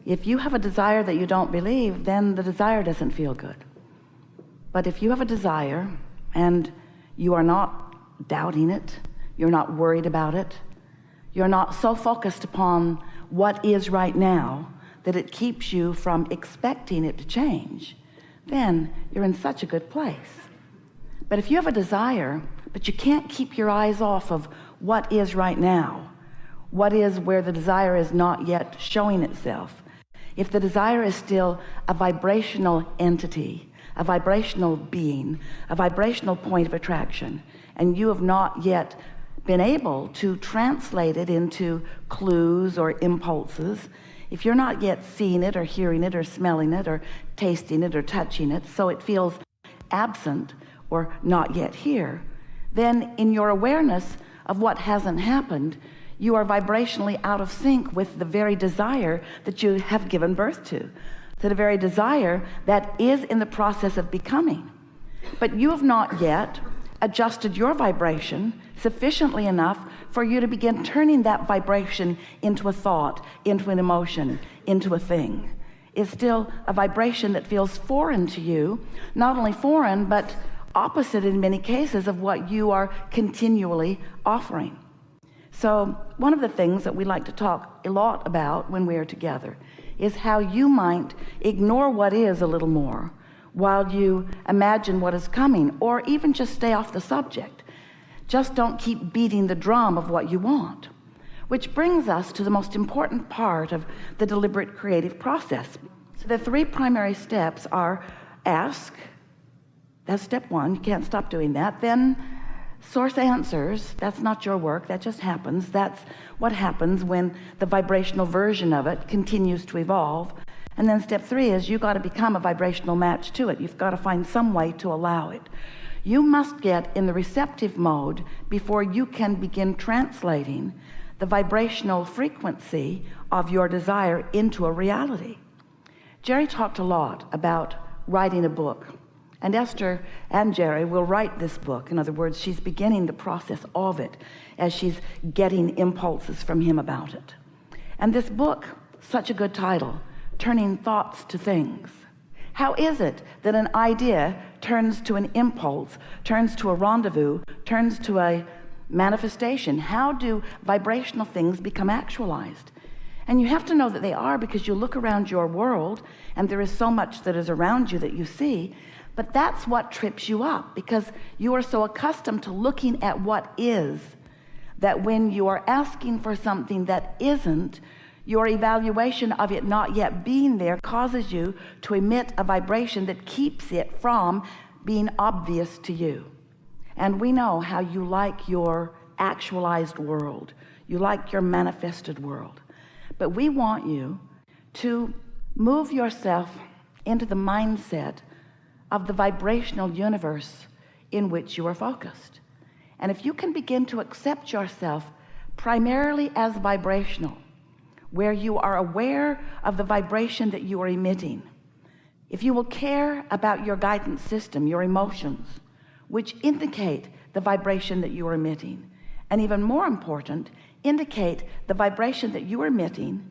If you have a desire that you don't believe, then the desire doesn't feel good. But if you have a desire and you are not doubting it, you're not worried about it, you're not so focused upon what is right now that it keeps you from expecting it to change, then you're in such a good place. But if you have a desire, but you can't keep your eyes off of what is right now, what is where the desire is not yet showing itself, if the desire is still a vibrational entity, a vibrational being, a vibrational point of attraction, and you have not yet been able to translate it into clues or impulses, if you're not yet seeing it or hearing it or smelling it or tasting it or touching it, so it feels absent or not yet here, then in your awareness of what hasn't happened, you are vibrationally out of sync with the very desire that you have given birth to the very desire that is in the process of becoming. But you have not yet adjusted your vibration sufficiently enough for you to begin turning that vibration into a thought, into an emotion, into a thing. It's still a vibration that feels foreign to you, not only foreign, but opposite in many cases of what you are continually offering. So one of the things that we like to talk a lot about when we are together is how you might ignore what is a little more while you imagine what is coming, or even just stay off the subject. Just don't keep beating the drum of what you want. Which brings us to the most important part of the deliberate creative process. So the three primary steps are ask, that's step one, you can't stop doing that. Then source answers, that's not your work, that just happens. That's what happens when the vibrational version of it continues to evolve. And then step three is you got to become a vibrational match to it. You've got to find some way to allow it. You must get in the receptive mode before you can begin translating the vibrational frequency of your desire into a reality. Jerry talked a lot about writing a book. And Esther and Jerry will write this book. In other words, she's beginning the process of it as she's getting impulses from him about it. And this book, such a good title, Turning Thoughts to Things. How is it that an idea turns to an impulse, turns to a rendezvous, turns to a manifestation? How do vibrational things become actualized? And you have to know that they are, because you look around your world and there is so much that is around you that you see. But that's what trips you up, because you are so accustomed to looking at what is, that when you are asking for something that isn't, your evaluation of it not yet being there causes you to emit a vibration that keeps it from being obvious to you. And we know how you like your actualized world. You like your manifested world. But we want you to move yourself into the mindset of the vibrational universe in which you are focused. And if you can begin to accept yourself primarily as vibrational, where you are aware of the vibration that you are emitting, if you will care about your guidance system, your emotions, which indicate the vibration that you are emitting, and even more important, indicate the vibration that you are emitting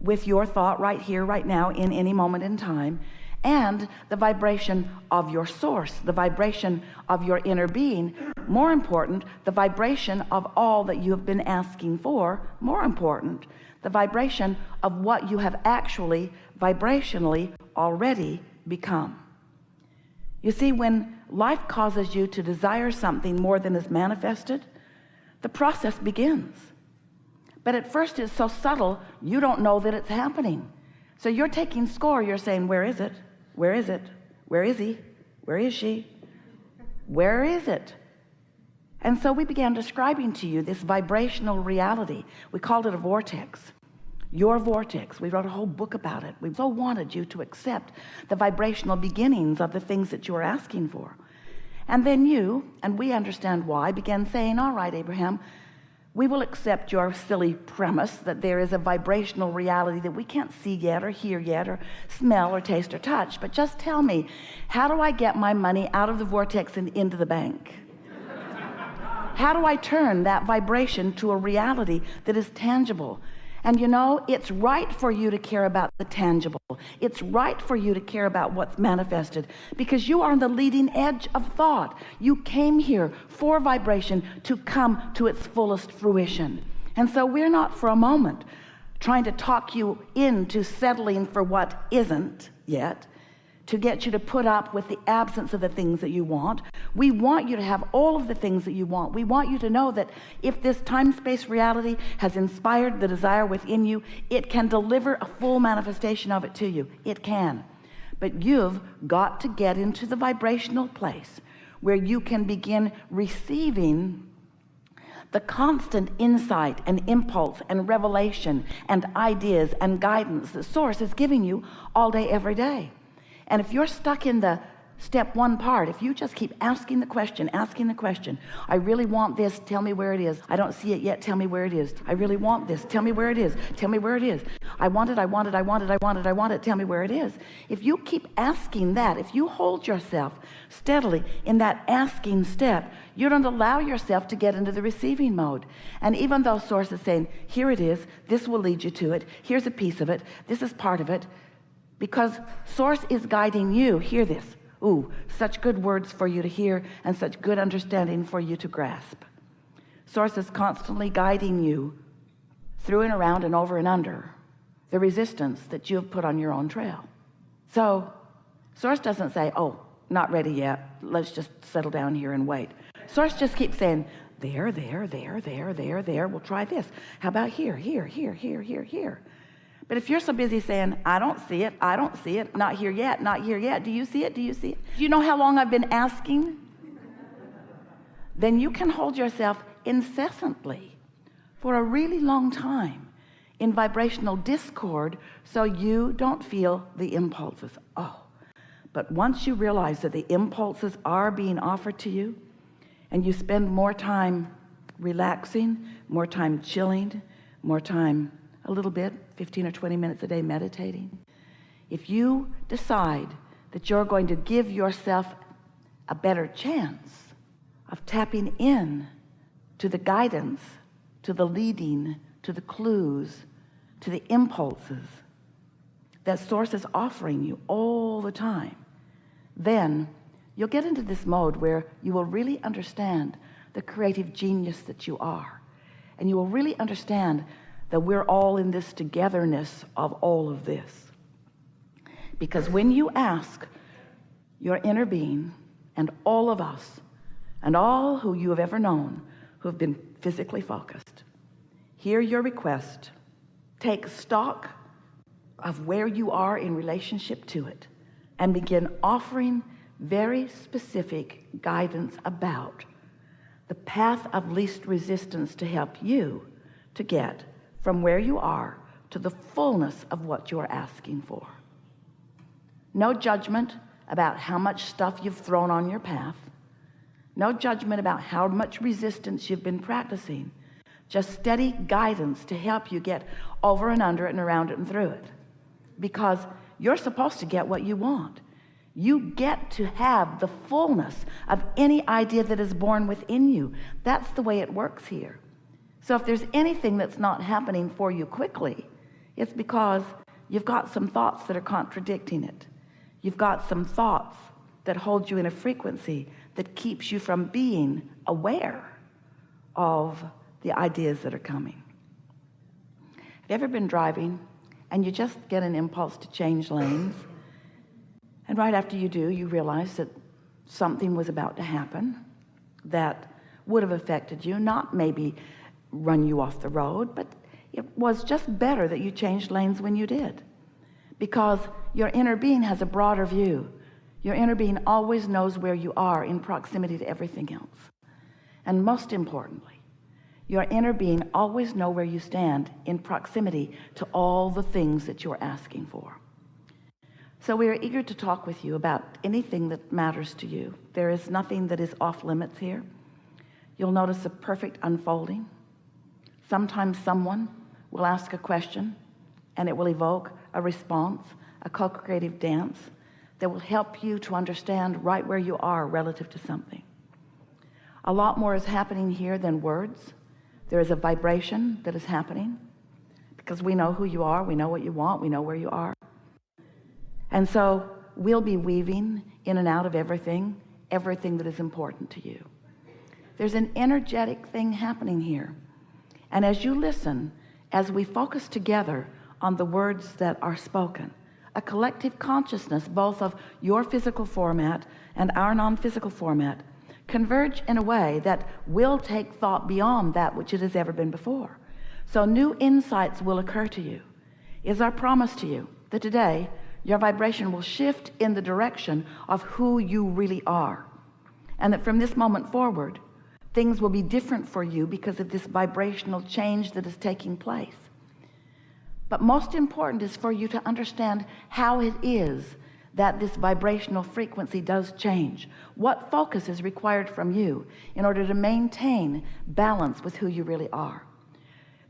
with your thought right here, right now, in any moment in time, and the vibration of your source, the vibration of your inner being. More important, the vibration of all that you have been asking for. More important, the vibration of what you have actually vibrationally already become. You see, when life causes you to desire something more than is manifested, the process begins. But at first it's so subtle, you don't know that it's happening. So you're taking score. You're saying, where is it? Where is it? Where is he? Where is she? Where is it? And so we began describing to you this vibrational reality. We called it a vortex. Your vortex. We wrote a whole book about it. We so wanted you to accept the vibrational beginnings of the things that you are asking for. And then you, and we understand why, began saying, all right, Abraham, we will accept your silly premise that there is a vibrational reality that we can't see yet or hear yet or smell or taste or touch. But just tell me, how do I get my money out of the vortex and into the bank? How do I turn that vibration to a reality that is tangible? And you know, it's right for you to care about the tangible. It's right for you to care about what's manifested, because you are on the leading edge of thought. You came here for vibration to come to its fullest fruition. And so we're not for a moment trying to talk you into settling for what isn't yet, to get you to put up with the absence of the things that you want. We want you to have all of the things that you want. We want you to know that if this time-space reality has inspired the desire within you, it can deliver a full manifestation of it to you. It can. But you've got to get into the vibrational place where you can begin receiving the constant insight and impulse and revelation and ideas and guidance that Source is giving you all day, every day. And if you're stuck in the step one part, if you just keep asking the question, I really want this, tell me where it is. I don't see it yet, tell me where it is. I really want this, tell me where it is. Tell me where it is. I want it, tell me where it is. If you keep asking that, if you hold yourself steadily in that asking step, you don't allow yourself to get into the receiving mode. And even though Source is saying, here it is, this will lead you to it, here's a piece of it, this is part of it, because Source is guiding you. Hear this. Ooh, such good words for you to hear and such good understanding for you to grasp. Source is constantly guiding you through and around and over and under the resistance that you have put on your own trail. So Source doesn't say, oh, not ready yet, let's just settle down here and wait. Source just keeps saying, there, we'll try this. How about here. But if you're so busy saying, I don't see it, not here yet, do you see it? Do you know how long I've been asking? Then you can hold yourself incessantly for a really long time in vibrational discord, so you don't feel the impulses. But once you realize that the impulses are being offered to you, and you spend more time relaxing, more time chilling, more time, a little bit, 15 or 20 minutes a day meditating. If you decide that you're going to give yourself a better chance of tapping in to the guidance, to the leading, to the clues, to the impulses that Source is offering you all the time, then you'll get into this mode where you will really understand the creative genius that you are. And you will really understand that we're all in this togetherness of all of this. Because when you ask your inner being and all of us and all who you have ever known who have been physically focused, hear your request, take stock of where you are in relationship to it, and begin offering very specific guidance about the path of least resistance to help you to get from where you are to the fullness of what you are asking for. No judgment about how much stuff you've thrown on your path. No judgment about how much resistance you've been practicing. Just steady guidance to help you get over and under it and around it and through it. Because you're supposed to get what you want. You get to have the fullness of any idea that is born within you. That's the way it works here. So if there's anything that's not happening for you quickly, it's because you've got some thoughts that are contradicting it. You've got some thoughts that hold you in a frequency that keeps you from being aware of the ideas that are coming. Have you ever been driving and you just get an impulse to change lanes, and right after you do, you realize that something was about to happen that would have affected you, not maybe run you off the road, but it was just better that you changed lanes when you did, because your inner being has a broader view. Your inner being always knows where you are in proximity to everything else. And most importantly, your inner being always know where you stand in proximity to all the things that you're asking for. So we are eager to talk with you about anything that matters to you. There is nothing that is off limits here. You'll notice a perfect unfolding. Sometimes someone will ask a question and it will evoke a response, a co-creative dance that will help you to understand right where you are relative to something. A lot more is happening here than words. There is a vibration that is happening. because we know who you are, we know what you want, we know where you are. And so we'll be weaving in and out of everything that is important to you. There's an energetic thing happening here. And as you listen, as we focus together on the words that are spoken, a collective consciousness, both of your physical format and our non-physical format, converge in a way that will take thought beyond that which it has ever been before. So new insights will occur to you. It's our promise to you that today your vibration will shift in the direction of who you really are, and that from this moment forward things will be different for you because of this vibrational change that is taking place. But most important is for you to understand how it is that this vibrational frequency does change. What focus is required from you in order to maintain balance with who you really are.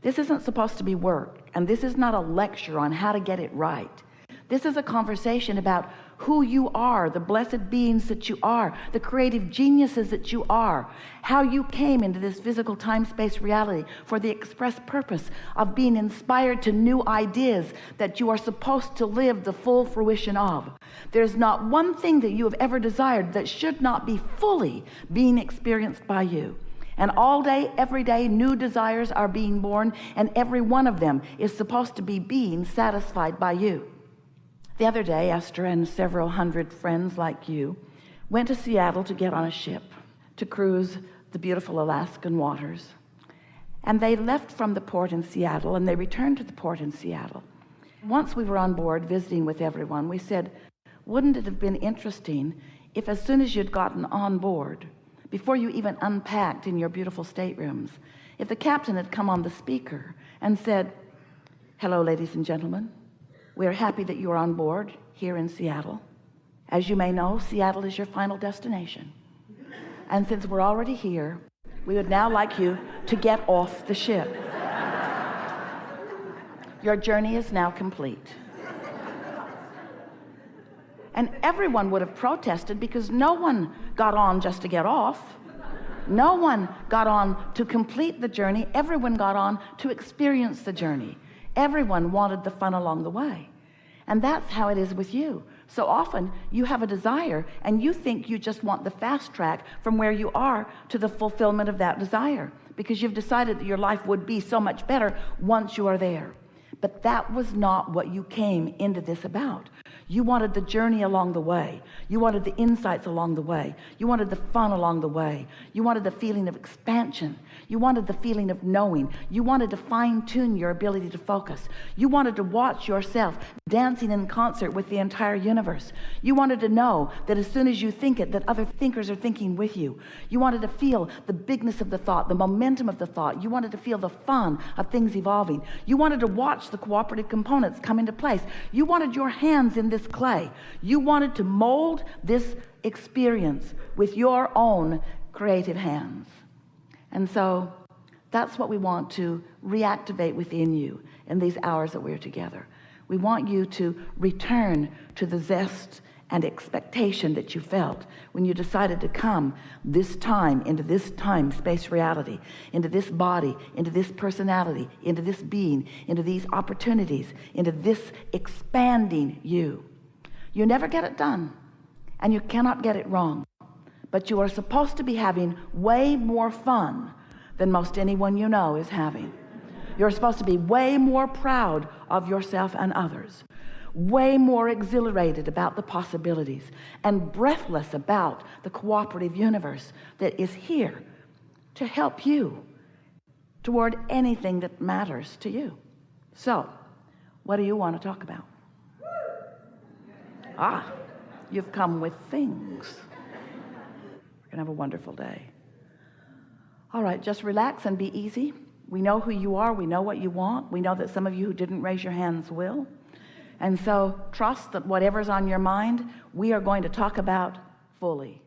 This isn't supposed to be work, and this is not a lecture on how to get it right. This is a conversation about who you are, the blessed beings that you are, the creative geniuses that you are, how you came into this physical time-space reality for the express purpose of being inspired to new ideas that you are supposed to live the full fruition of. There's not one thing that you have ever desired that should not be fully being experienced by you. And all day, every day, new desires are being born, and every one of them is supposed to be being satisfied by you. The other day, Esther and several hundred friends like you went to Seattle to get on a ship to cruise the beautiful Alaskan waters. And they left from the port in Seattle, and they returned to the port in Seattle. Once we were on board visiting with everyone, we said, wouldn't it have been interesting if as soon as you'd gotten on board, before you even unpacked in your beautiful staterooms, if the captain had come on the speaker and said, hello, ladies and gentlemen, we are happy that you are on board here in Seattle. As you may know, Seattle is your final destination. And since we're already here, we would now like you to get off the ship. Your journey is now complete. And everyone would have protested, because no one got on just to get off. No one got on to complete the journey. Everyone got on to experience the journey. Everyone wanted the fun along the way. And that's how it is with you. So often you have a desire and you think you just want the fast track from where you are to the fulfillment of that desire, because you've decided that your life would be so much better once you are there. But that was not what you came into this about. You wanted the journey along the way. You wanted the insights along the way. You wanted the fun along the way. You wanted the feeling of expansion. You wanted the feeling of knowing. You wanted to fine-tune your ability to focus. You wanted to watch yourself dancing in concert with the entire universe. You wanted to know that as soon as you think it, that other thinkers are thinking with you. You wanted to feel the bigness of the thought, the momentum of the thought. You wanted to feel the fun of things evolving. You wanted to watch the cooperative components come into place. You wanted your hands in this clay. You wanted to mold this experience with your own creative hands. And so that's what we want to reactivate within you in these hours that we're together. We want you to return to the zest and expectation that you felt when you decided to come this time into this time-space reality, into this body, into this personality, into this being, into these opportunities, into this expanding you. You never get it done, and you cannot get it wrong, but you are supposed to be having way more fun than most anyone you know is having. You're supposed to be way more proud of yourself and others, way more exhilarated about the possibilities, and breathless about the cooperative universe that is here to help you toward anything that matters to you. So, what do you want to talk about? You've come with things. We're gonna have a wonderful day. All right, just relax and be easy. We know who you are. We know what you want. We know that some of you who didn't raise your hands will. And so trust that whatever's on your mind, we are going to talk about fully.